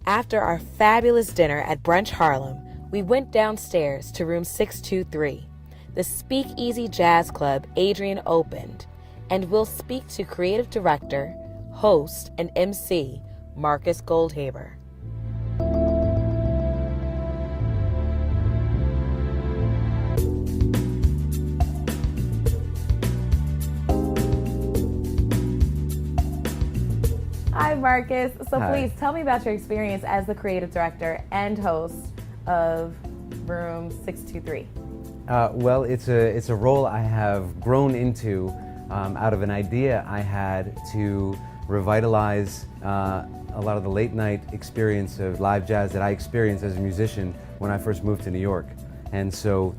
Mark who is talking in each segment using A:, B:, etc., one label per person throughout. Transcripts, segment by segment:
A: After our fabulous dinner at Brunch Harlem, we went downstairs to room 623, the Speakeasy Jazz Club Adriane opened, and we'll speak to creative director, host, and MC, Marcus Goldhaber.
B: Hi, Marcus. So
C: Hi.
B: Please tell me about your experience as the creative director and host of Room 623.
C: Well, it's a role I have grown into out of an idea I had to revitalize a lot of the late night experience of live jazz that I experienced as a musician when I first moved to New York. And so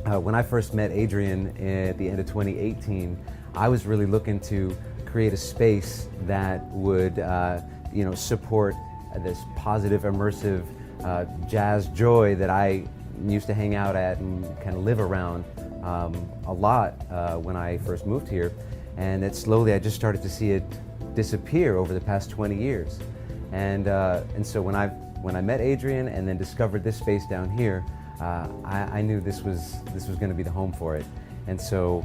C: when I first met Adriane at the end of 2018, I was really looking to create a space that would support this positive, immersive jazz joy that I used to hang out at and kind of live around a lot when I first moved here. And that slowly I just started to see it disappear over the past 20 years. And so when I met Adriane and then discovered this space down here, I knew this was going to be the home for it. And so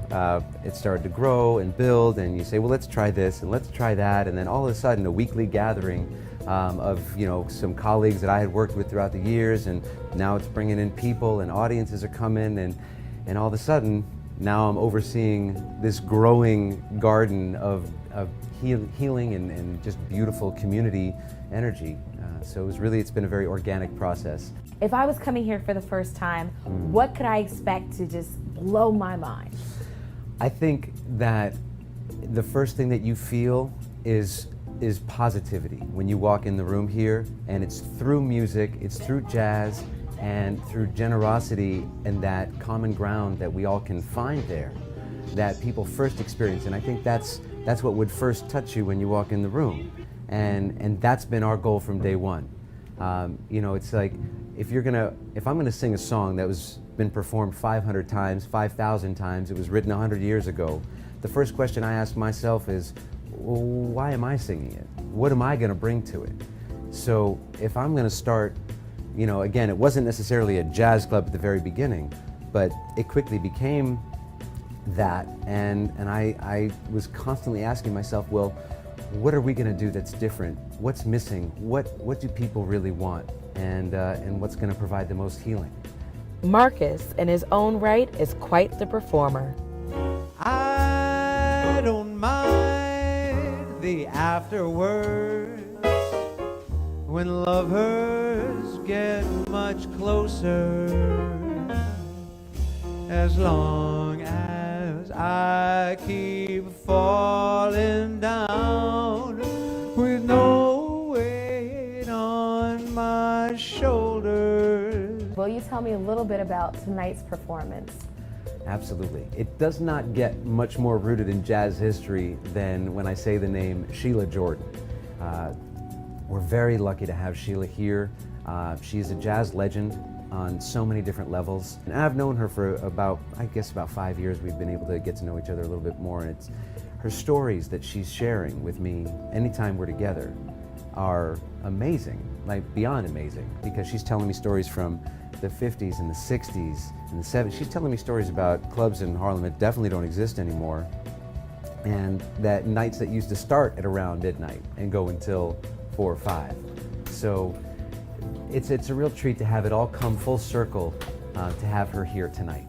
C: it started to grow and build, and you say, well, let's try this and let's try that, and then all of a sudden a weekly gathering of some colleagues that I had worked with throughout the years, and now it's bringing in people and audiences are coming, and all of a sudden now I'm overseeing this growing garden of healing and just beautiful community energy. So it's been a very organic process.
B: If I was coming here for the first time, what could I expect to just blow my mind?
C: I think that the first thing that you feel is positivity when you walk in the room here, and it's through music, it's through jazz, and through generosity and that common ground that we all can find there, that people first experience. And I think that's what would first touch you when you walk in the room. And that's been our goal from day one. It's like, if I'm gonna sing a song that was been performed 500 times, 5,000 times, it was written 100 years ago, the first question I ask myself is, well, why am I singing it? What am I gonna bring to it? So if I'm gonna start, again, it wasn't necessarily a jazz club at the very beginning, but it quickly became that, and I was constantly asking myself, well, what are we going to do that's different? What's missing? What do people really want? And what's going to provide the most healing?
A: Marcus, in his own right, is quite the performer.
D: I don't mind the afterwards when lovers get much closer, as long as I keep falling down with no weight on my shoulders.
B: Will you tell me a little bit about tonight's performance?
C: Absolutely. It does not get much more rooted in jazz history than when I say the name Sheila Jordan. We're very lucky to have Sheila here. She's a jazz legend on so many different levels. And I've known her for about 5 years. We've been able to get to know each other a little bit more, and it's her stories that she's sharing with me anytime we're together are amazing, like beyond amazing, because she's telling me stories from the 50s and the 60s and the 70s. She's telling me stories about clubs in Harlem that definitely don't exist anymore, and that nights that used to start at around midnight and go until 4 or 5. So it's a real treat to have it all come full circle to have her here tonight.